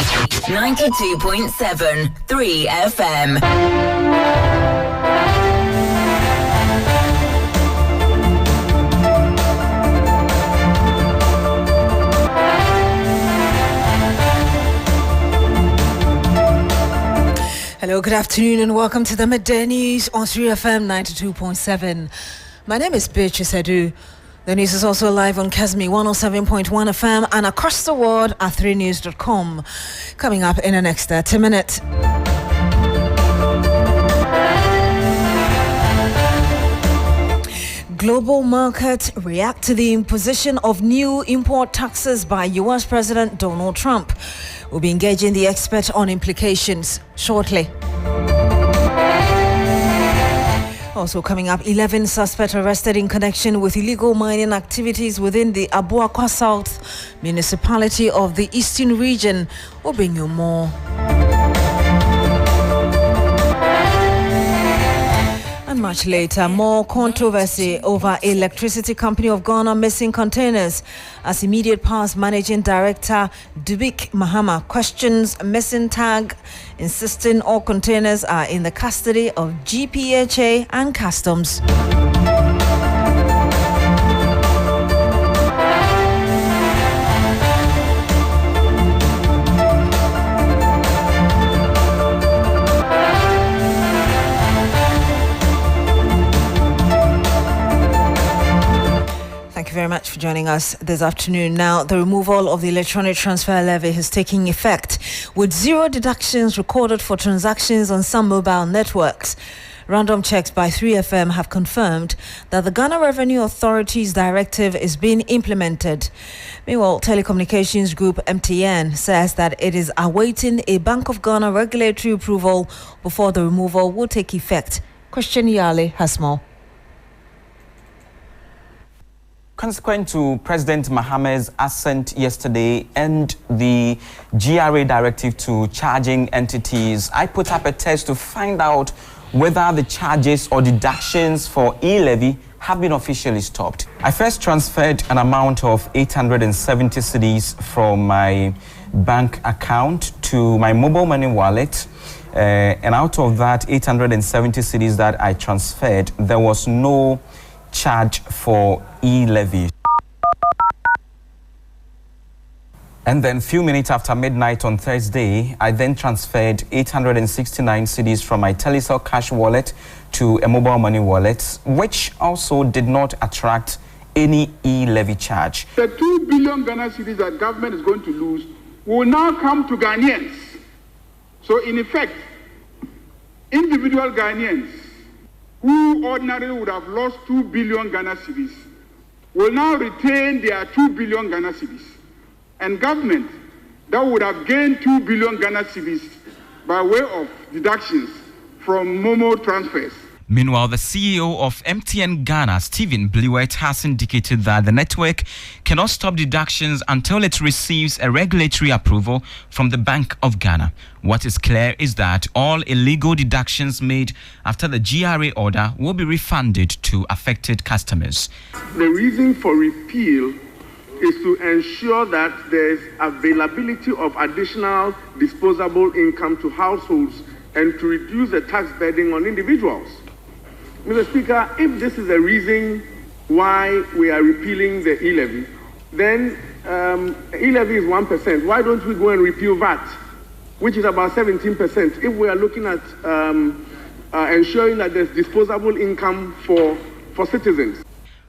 92.7 3 FM. Hello, good afternoon, and welcome to the Midday News on 3FM 92.7. My name is Beatrice Adu. The news is also live on Kesmi 107.1 FM and across the world at 3news.com. Coming up in the next 30 minutes. Global markets react to the imposition of new import taxes by U.S. President Donald Trump. We'll be engaging the expert on implications shortly. Also coming up, 11 suspects arrested in connection with illegal mining activities within the Abuakwa South municipality of the Eastern region. We'll bring you more. And much later, more controversy over Electricity Company of Ghana missing containers as Immediate Powers Managing Director Dubik Mahama questions missing tag, insisting all containers are in the custody of GPHA and Customs. Thank you very much for joining us this afternoon. Now, the removal of the electronic transfer levy is taking effect, with zero deductions recorded for transactions on some mobile networks. Random checks by 3FM have confirmed that the Ghana Revenue Authority's directive is being implemented. Meanwhile, Telecommunications Group MTN says that it is awaiting a Bank of Ghana regulatory approval before the removal will take effect. Christian Yale has more. Consequent to President Mahama's assent yesterday and the GRA directive to charging entities, I put up a test to find out whether the charges or deductions for e-levy have been officially stopped. I first transferred an amount of 870 cedis from my bank account to my mobile money wallet. And out of that 870 cedis that I transferred, there was no charge for e-levy. And then a few minutes after midnight on Thursday, I then transferred 869 cedis from my Telecel cash wallet to a mobile money wallet, which also did not attract any e-levy charge. The 2 billion Ghana cedis that government is going to lose will now come to Ghanaians. So in effect, individual Ghanaians who ordinarily would have lost 2 billion Ghana cedis will now retain their 2 billion Ghana cedis. And government that would have gained 2 billion Ghana cedis by way of deductions from Momo transfers. Meanwhile, the CEO of MTN Ghana, Stephen Blewett, has indicated that the network cannot stop deductions until it receives a regulatory approval from the Bank of Ghana. What is clear is that all illegal deductions made after the GRA order will be refunded to affected customers. The reason for repeal is to ensure that there is availability of additional disposable income to households and to reduce the tax burden on individuals. Mr. Speaker, if this is the reason why we are repealing the e-levy, then e-levy is 1%. Why don't we go and repeal VAT, which is about 17%, if we are looking at ensuring that there's disposable income for citizens?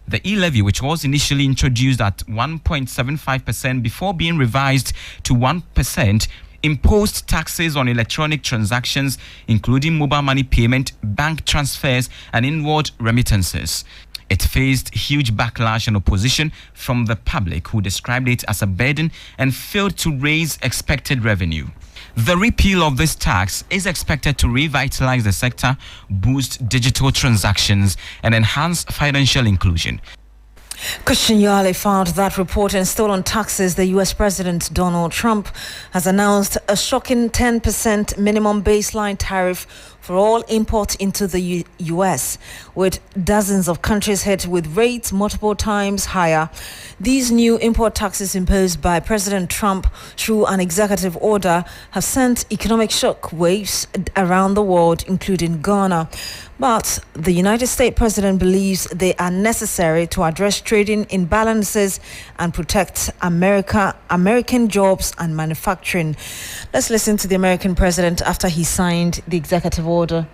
The e-levy, which was initially introduced at 1.75% before being revised to 1%, imposed taxes on electronic transactions, including mobile money payment, bank transfers, and inward remittances. It faced huge backlash and opposition from the public, who described it as a burden and failed to raise expected revenue. The repeal of this tax is expected to revitalize the sector, boost digital transactions, and enhance financial inclusion. Christian Yale found that report, and still on taxes, the U.S. President Donald Trump has announced a shocking 10% minimum baseline tariff for all import into the U.S., with dozens of countries hit with rates multiple times higher. These new import taxes imposed by President Trump through an executive order have sent economic shock waves around the world, including Ghana. But the United States president believes they are necessary to address trading imbalances and protect American jobs and manufacturing. Let's listen to the American president after he signed the executive order.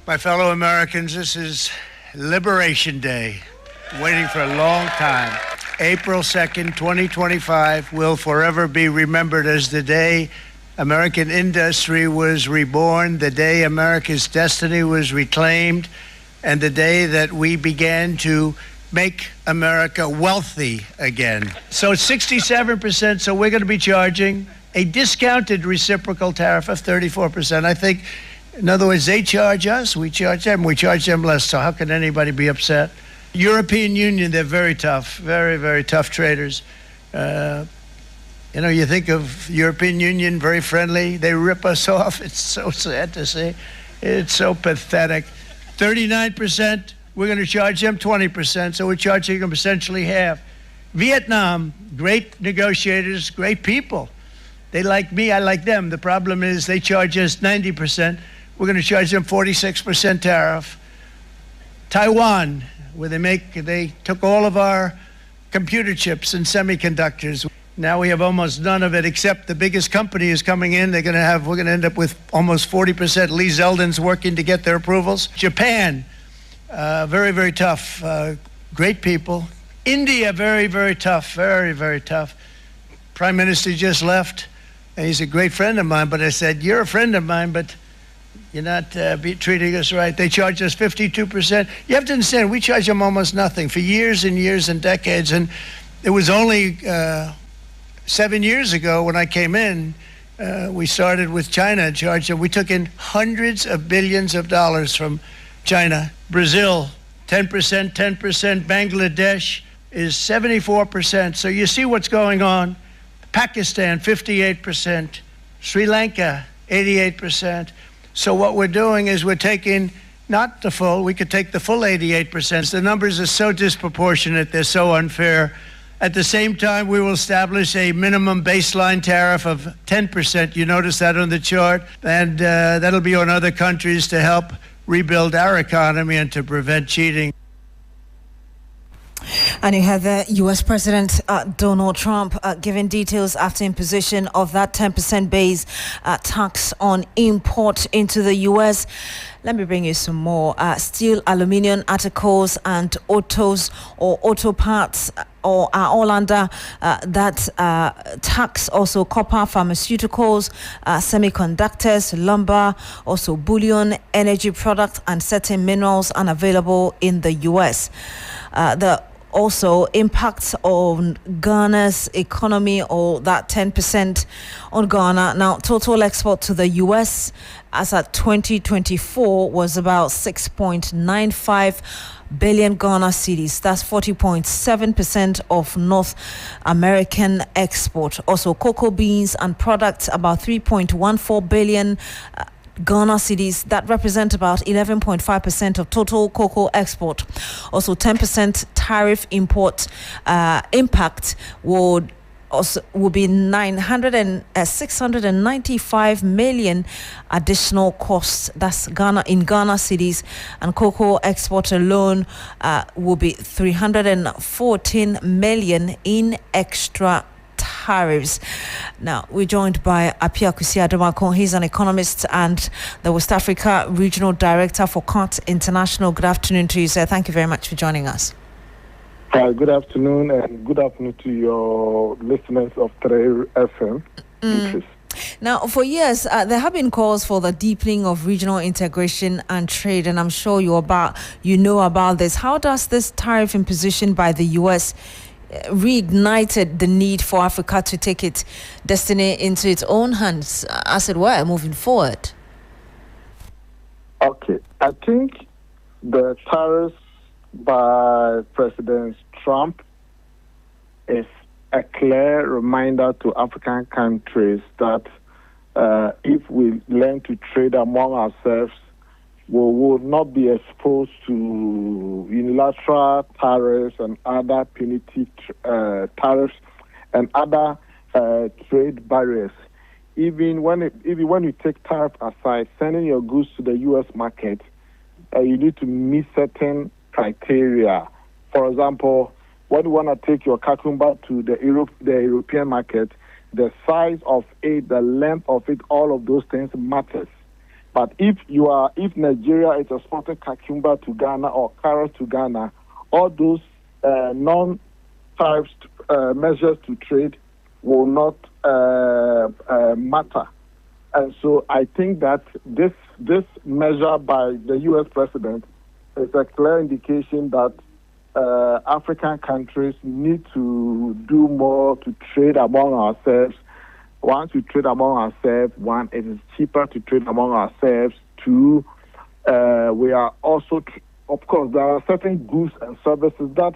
My fellow Americans, this is Liberation Day. Waiting for a long time. April 2nd, 2025 will forever be remembered as the day American industry was reborn, the day America's destiny was reclaimed, and the day that we began to make America wealthy again. So it's 67%, so we're going to be charging a discounted reciprocal tariff of 34%. I think, in other words, they charge us, we charge them less, so how can anybody be upset? European Union, they're very tough, very, very tough traders. You think of European Union, very friendly. They rip us off. It's so sad to see. It's so pathetic. 39%, we're going to charge them 20%, so we're charging them essentially half. Vietnam, great negotiators, great people. They like me, I like them. The problem is they charge us 90%. We're going to charge them 46% tariff. Taiwan, where they took all of our computer chips and semiconductors. Now we have almost none of it, except the biggest company is coming in. We're going to end up with almost 40%. Lee Zeldin's working to get their approvals. Japan, very, very tough. Great people. India, very, very tough. Very, very tough. Prime Minister just left, and he's a great friend of mine, but I said, you're a friend of mine, but you're not treating us right. They charge us 52%. You have to understand, we charge them almost nothing for years and years and decades. And it was only 7 years ago when I came in, we started with China and charged them. We took in hundreds of billions of dollars from China. Brazil, 10%, 10%. Bangladesh is 74%. So you see what's going on. Pakistan, 58%. Sri Lanka, 88%. So what we're doing is we're taking not the full, we could take the full 88%. The numbers are so disproportionate, they're so unfair. At the same time, we will establish a minimum baseline tariff of 10%. You notice that on the chart. And that'll be on other countries to help rebuild our economy and to prevent cheating. And you had the U.S. President Donald Trump giving details after imposition of that 10% base tax on import into the U.S. Let me bring you some more. Steel, aluminium articles and autos or auto parts are all under that tax. Also copper, pharmaceuticals, semiconductors, lumber, also bullion, energy products and certain minerals unavailable in the U.S. The also impacts on Ghana's economy, or that 10% on Ghana. Now, total export to the U.S. as at 2024 was about 6.95 billion Ghana cedis. That's 40.7% of North American export. Also, cocoa beans and products, about 3.14 billion Ghana cedis, that represent about 11.5% of total cocoa export. Also, 10% tariff import impact would be 695 million additional costs. That's Ghana cedis, and cocoa export alone will be 314 million in extra tariffs. Now, we're joined by Beatrice Adu. He's an economist and the West Africa Regional Director for COT International. Good afternoon to you, sir. Thank you very much for joining us. Hi, good afternoon, and good afternoon to your listeners of 3 FM. Now, for years, there have been calls for the deepening of regional integration and trade, and I'm sure you know about this. How does this tariff imposition by the U.S. reignited the need for Africa to take its destiny into its own hands, as it were, moving forward? Okay, I think the tariffs by President Trump is a clear reminder to African countries that if we learn to trade among ourselves, we will not be exposed to unilateral tariffs and other punitive tariffs and other trade barriers. Even when you take tariff aside, sending your goods to the U.S. market, you need to meet certain criteria. For example, when you want to take your cucumber to the European market, the size of it, the length of it, all of those things matters. But if Nigeria is exporting cucumber to Ghana or carrots to Ghana, all those non-tariff measures to trade will not matter. And so I think that this measure by the U.S. president is a clear indication that African countries need to do more to trade among ourselves. Once we trade among ourselves, one, it is cheaper to trade among ourselves. Two, we are also, of course, there are certain goods and services that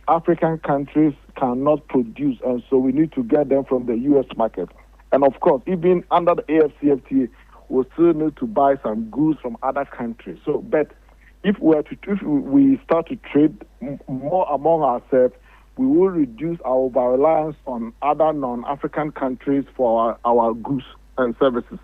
African countries cannot produce, and so we need to get them from the U.S. market. And of course, even under the AFCFTA, we still need to buy some goods from other countries. So, but if we start to trade more among ourselves, we will reduce our over-reliance on other non-African countries for our goods and services.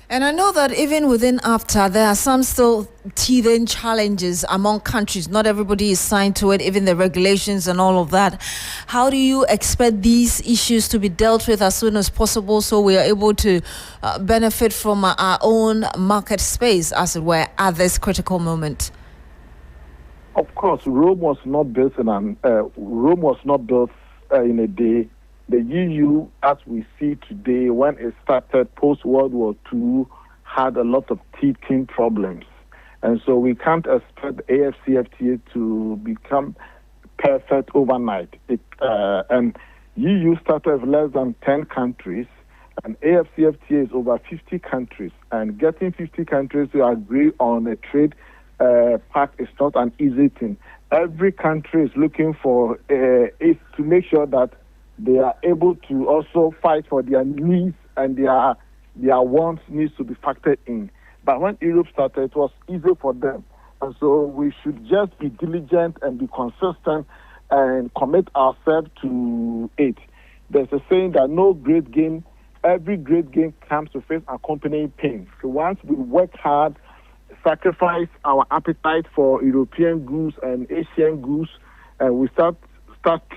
And I know that even within AFTA, there are some still teething challenges among countries. Not everybody is signed to it, even the regulations and all of that. How do you expect these issues to be dealt with as soon as possible so we are able to benefit from our own market space, as it were, at this critical moment? Of course, Rome was not built in a day. The EU, as we see today, when it started post-World War II, had a lot of teething problems. And so we can't expect the AFCFTA to become perfect overnight. And EU started with less than 10 countries, and AFCFTA is over 50 countries. And getting 50 countries to agree on a trade pact is not an easy thing. Every country is looking for is to make sure that they are able to also fight for their needs, and their wants needs to be factored in. But when Europe started, it was easy for them. And so we should just be diligent and be consistent and commit ourselves to it. There's a saying that every great gain comes to face accompanying pain. So once we work hard, sacrifice our appetite for European goods and Asian goods, and we start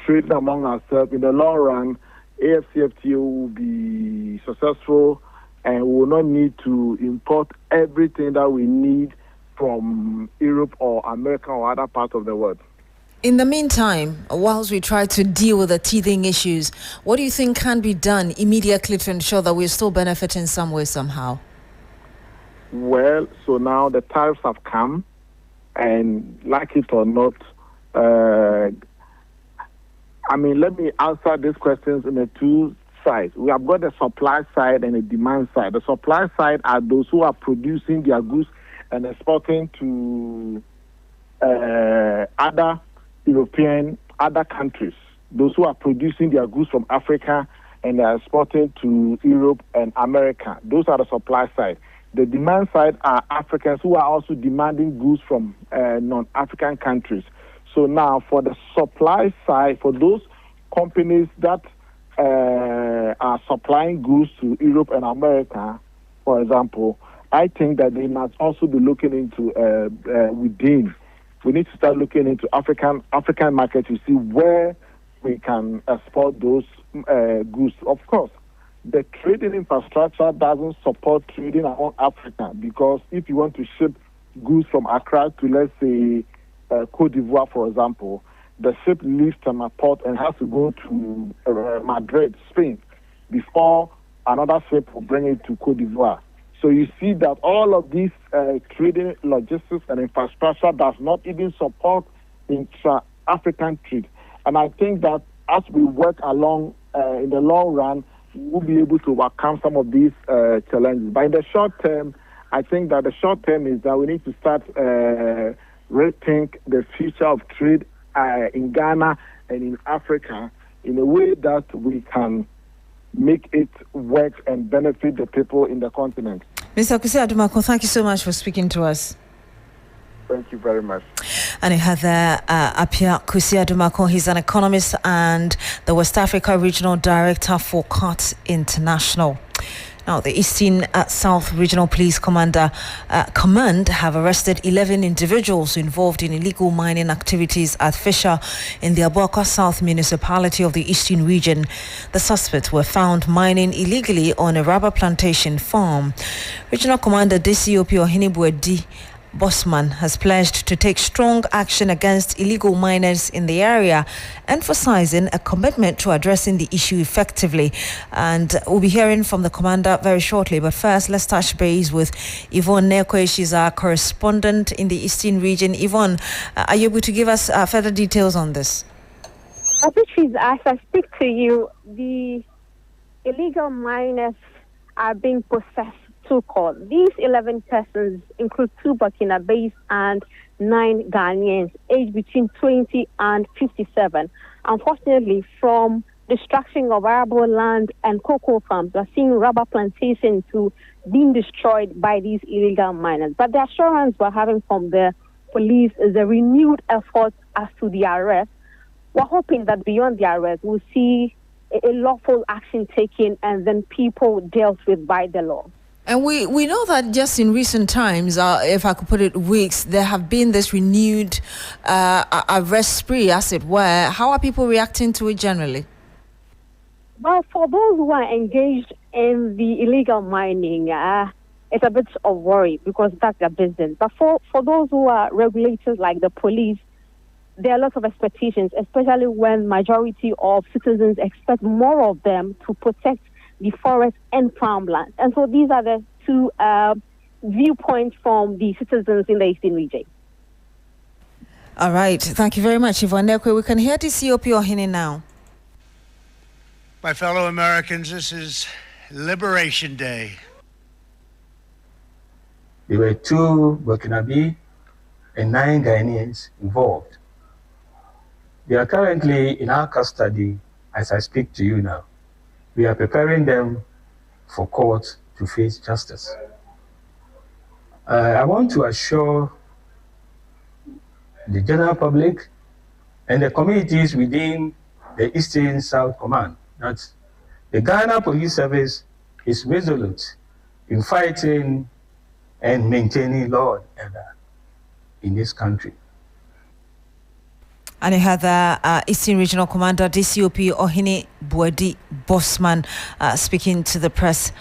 trading among ourselves, in the long run, AFCFTA will be successful, and we will not need to import everything that we need from Europe or America or other parts of the world. In the meantime, whilst we try to deal with the teething issues, what do you think can be done immediately to ensure that we're still benefiting some way, somehow? Well, so now the tariffs have come, and like it or not, let me answer these questions in the two sides. We have got the supply side and the demand side. The supply side are those who are producing their goods and exporting to other countries. Those who are producing their goods from Africa and are exporting to Europe and America. Those are the supply side. The demand side are Africans who are also demanding goods from non-African countries. So now, for the supply side, for those companies that are supplying goods to Europe and America, for example, I think that they must also be looking into within. We need to start looking into African market to see where we can export those goods. Of course, the trading infrastructure doesn't support trading around Africa, because if you want to ship goods from Accra to, let's say, Cote d'Ivoire, for example, the ship leaves from a port and has to go to Madrid, Spain, before another ship will bring it to Cote d'Ivoire. So you see that all of these trading logistics and infrastructure does not even support intra-African trade. And I think that as we work along in the long run, we'll be able to overcome some of these challenges. But in the short term, I think that the short term is that we need to start rethink the future of trade in Ghana and in Africa in a way that we can make it work and benefit the people in the continent. Mr. Kwesi Adu, thank you so much for speaking to us. Thank you very much. And you have there Apia Kwesi Adu. He's an economist and the West Africa Regional Director for CART International. Now, the Eastern South Regional Police Command have arrested 11 individuals involved in illegal mining activities at Fisher in the Abuakwa South municipality of the Eastern region. The suspects were found mining illegally on a rubber plantation farm. Regional Commander DCOP Ohinibuedi Bosman has pledged to take strong action against illegal miners in the area, emphasizing a commitment to addressing the issue effectively. And we'll be hearing from the commander very shortly. But first, let's touch base with Yvonne Nekwe. She's our correspondent in the Eastern region. Yvonne, are you able to give us further details on this? Beatrice, as I speak to you, the illegal miners are being processed to court. These 11 persons include 2 Burkinabes and 9 Ghanaians, aged between 20 and 57. Unfortunately, from destruction of arable land and cocoa farms, we're seeing rubber plantations being destroyed by these illegal miners. But the assurance we're having from the police is a renewed effort as to the arrest. We're hoping that beyond the arrest, we'll see a lawful action taken and then people dealt with by the law. And we know that just in recent times, if I could put it weeks, there have been this renewed arrest spree, as it were. How are people reacting to it generally? Well, for those who are engaged in the illegal mining, it's a bit of worry because that's their business. But for those who are regulators like the police, there are lots of expectations, especially when majority of citizens expect more of them to protect the forest and farmland. And so these are the 2 viewpoints from the citizens in the Eastern region. All right. Thank you very much, Yvonne Nekwe. We can hear DCOP Ohini now. My fellow Americans, this is Liberation Day. There were 2 Burkinabe and 9 Ghanaians involved. They are currently in our custody as I speak to you now. We are preparing them for court to face justice. I want to assure the general public and the communities within the Eastern South Command that the Ghana Police Service is resolute in fighting and maintaining law and order in this country. And you had the Eastern Regional Commander DCOP Ohinibuedi Bosman speaking to the press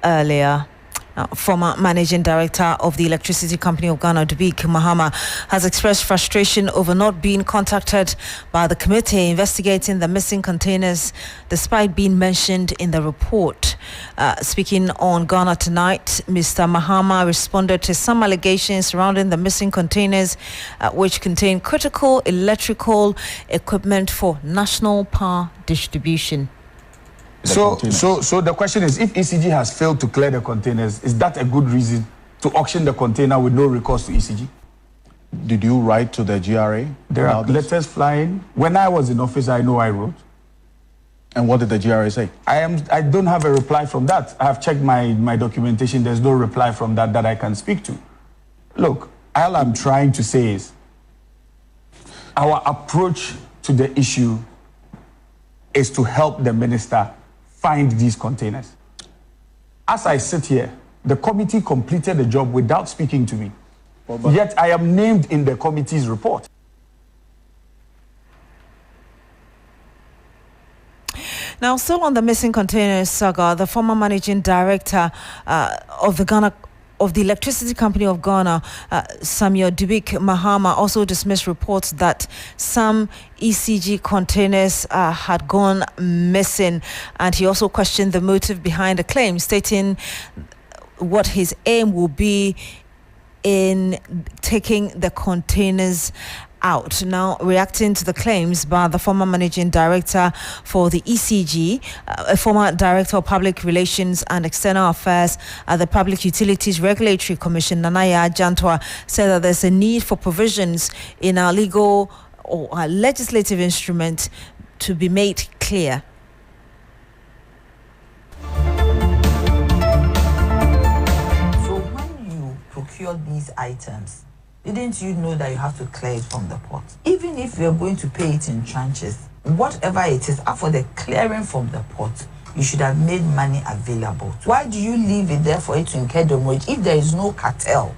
earlier. Former Managing Director of the Electricity Company of Ghana, Dubik Mahama, has expressed frustration over not being contacted by the committee investigating the missing containers, despite being mentioned in the report. Speaking on Ghana Tonight, Mr. Mahama responded to some allegations surrounding the missing containers, which contain critical electrical equipment for national power distribution. So the question is, if ECG has failed to clear the containers, is that a good reason to auction the container with no recourse to ECG? Did you write to the GRA? There are letters flying. When I was in office, I know I wrote. And what did the GRA say? I don't have a reply from that. I have checked my documentation. There's no reply from that I can speak to. Look, all I'm trying to say is our approach to the issue is to help the minister find these containers. As I sit here, the committee completed the job without speaking to me. Yet I am named in the committee's report. Now, still on the missing containers saga, the former managing director of the Electricity Company of Ghana, Samuel Dubik Mahama, also dismissed reports that some ECG containers had gone missing, and he also questioned the motive behind the claim, stating what his aim will be in taking the containers out. Now, reacting to the claims by the former managing director for the ECG, a former director of public relations and external affairs at the Public Utilities Regulatory Commission, Nanaya Jantwa, said that there's a need for provisions in our legal or our legislative instrument to be made clear. Procure these items, didn't you know that you have to clear it from the pot? Even if you're going to pay it in tranches, whatever it is, after the clearing from the pot, you should have made money available. Why do you leave it there for it to incur demurrage if there is no cartel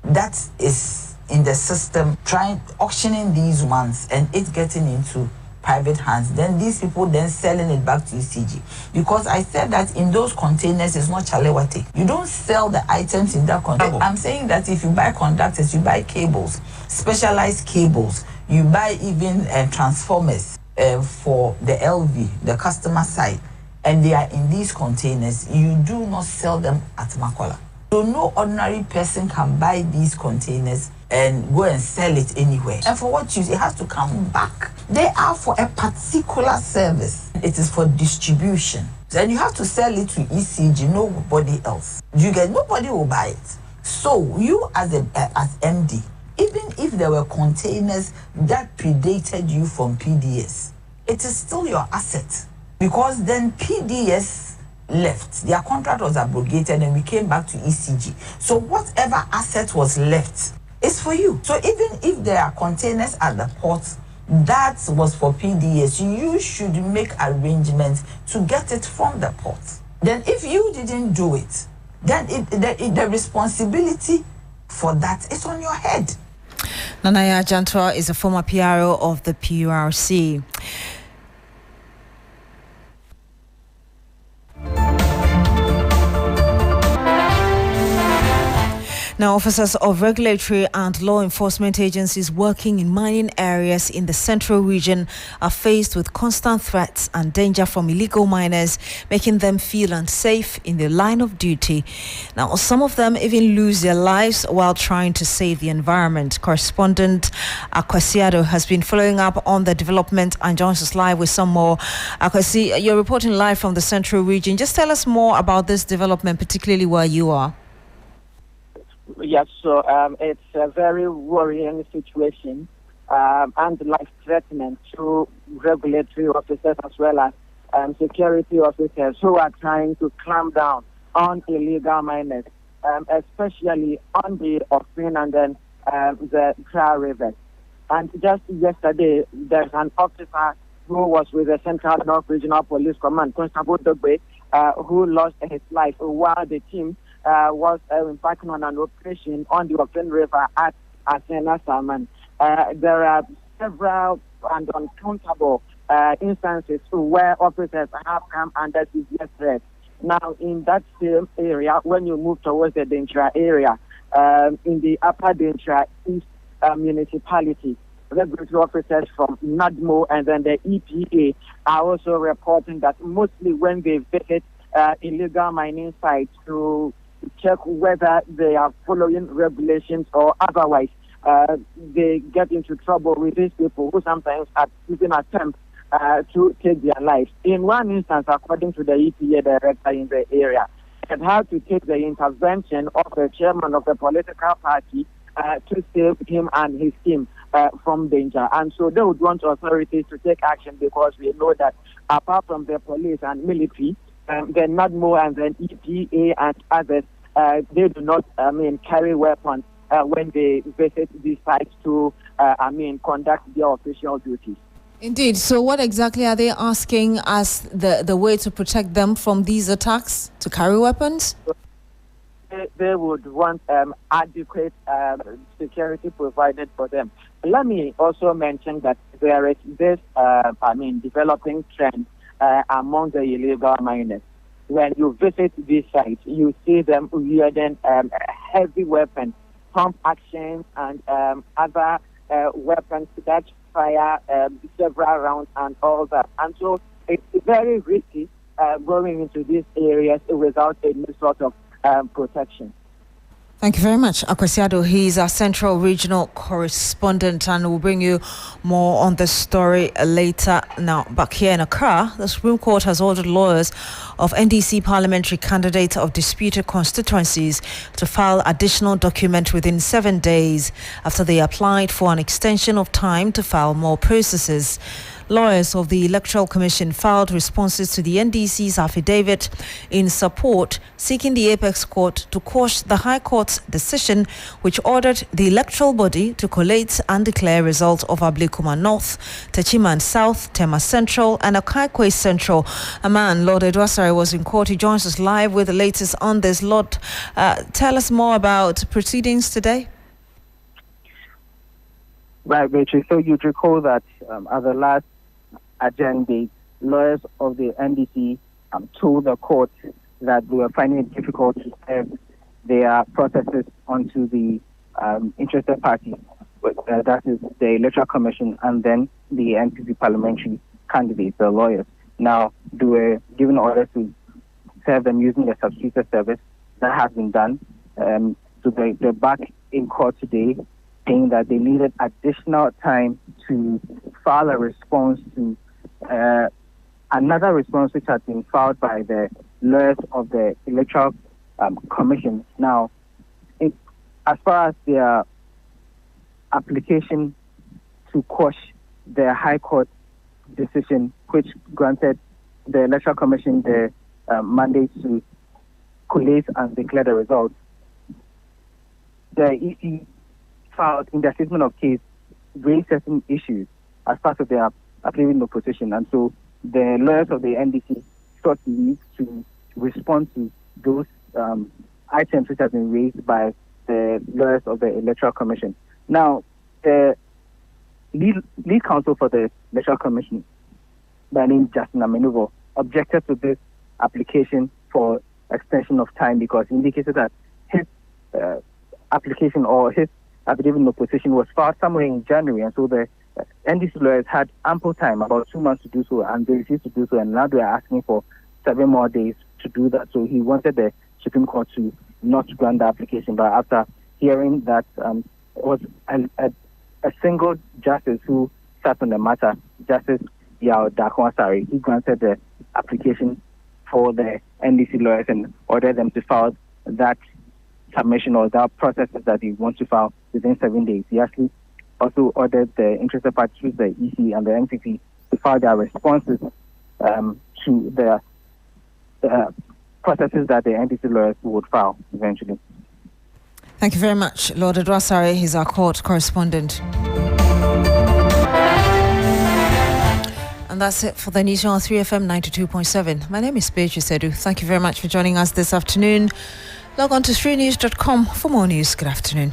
that is in the system trying auctioning these ones and it getting into private hands, then these people then selling it back to ECG? Because I said that in those containers is not chalewate. You don't sell the items in that container. I'm saying that if you buy conductors, you buy cables, specialized cables, you buy even transformers for the LV, the customer side, and they are in these containers, you do not sell them at Makola. So no ordinary person can buy these containers and go and sell it anywhere. And for what use? It has to come back. They are for a particular service. It is for distribution. Then you have to sell it to ECG, nobody else. You get nobody will buy it. So you as MD, even if there were containers that predated you from PDS, it is still your asset. Because then PDS left, their contract was abrogated and we came back to ECG. So whatever asset was left is for you. So even if there are containers at the port that was for PDS, you should make arrangements to get it from the port. Then if you didn't do it, then the responsibility for that is on your head. Nanaya Jantwa is a former PRO of the PURC. Now, officers of regulatory and law enforcement agencies working in mining areas in the central region are faced with constant threats and danger from illegal miners, making them feel unsafe in their line of duty. Now, some of them even lose their lives while trying to save the environment. Correspondent Beatrice Adu has been following up on the development and joins us live with some more. Beatrice, you're reporting live from the central region. Just tell us more about this development, particularly where you are. Yes, so it's a very worrying situation and life-threatening to regulatory officers as well as security officers who are trying to clamp down on illegal miners, especially on the Ofin and then the Kra River. And just yesterday, there's an officer who was with the Central North Regional Police Command, Constable Dogbe, who lost his life while the team was embarking on an operation on the Ofin River at Asena Salman. There are several and uncountable instances where officers have come under severe threat. Now, in that same area, when you move towards the Dentra area, in the Upper Dentra East municipality, regulatory officers from NADMO and then the EPA are also reporting that mostly when they visit illegal mining sites to check whether they are following regulations or otherwise, they get into trouble with these people who sometimes even attempt to take their lives. In one instance, according to the EPA director in the area, it had to take the intervention of the chairman of the political party to save him and his team from danger. And so they would want authorities to take action, because we know that apart from the police and military, the NADMO and the EPA and others, they do not, carry weapons when they visit these sites to, conduct their official duties. Indeed. So what exactly are they asking as the way to protect them from these attacks, to carry weapons? They would want adequate security provided for them. Let me also mention that there is this, developing trend among the illegal miners. When you visit these sites, you see them wielding heavy weapons, pump action, and other weapons that fire several rounds and all that. And so it's very risky going into these areas without any sort of protection. Thank you very much, Beatrice Adu. He's our Central Regional Correspondent, and we'll bring you more on this story later. Now, back here in Accra, the Supreme Court has ordered lawyers of NDC parliamentary candidates of disputed constituencies to file additional document within 7 days after they applied for an extension of time to file more processes. Lawyers of the Electoral Commission filed responses to the NDC's affidavit in support, seeking the Apex Court to quash the High Court's decision which ordered the electoral body to collate and declare results of Ablekuma North, Techiman South, Tema Central and Akaikwe Central. A man, Lord Edwasare, was in court. He joins us live with the latest on this. Lord, tell us more about proceedings today. Right, Beatrice. So you'd recall that at the last agenda, lawyers of the NDC told the court that they were finding it difficult to serve their processes onto the interested parties, that is the Electoral Commission and then the NPP parliamentary candidates, the lawyers. Now, they were given orders to serve them using a substituted service. That has been done. So they're back in court today, saying that they needed additional time to file a response to another response which had been filed by the lawyers of the Electoral Commission. Now, as far as their application to quash the High Court decision, which granted the Electoral Commission the mandate to collate and declare the results, the EC filed in their statement of case raised certain issues as part of their affidavit of position, and so the lawyers of the NDC sought leave to respond to those items which have been raised by the lawyers of the Electoral Commission. Now, the lead counsel for the Electoral Commission, by name Justin Amenuvo, objected to this application for extension of time because he indicated that his application or his affidavit of position was filed somewhere in January, and so the NDC lawyers had ample time, about 2 months to do so, and they refused to do so, and now they are asking for 7 more days to do that. So he wanted the Supreme Court to not grant the application, but after hearing that it was a single justice who sat on the matter, Justice Yao Dakwasari, he granted the application for the NDC lawyers and ordered them to file that submission or that processes that they want to file within 7 days. He actually also ordered the interested parties, the EC and the MPP, to file their responses to the processes that the NDC lawyers would file eventually. Thank you very much, Lord Edwasare. He's our court correspondent. And that's it for the news on 3FM 92.7. My name is Beatrice Adu. Thank you very much for joining us this afternoon. Log on to 3news.com for more news. Good afternoon.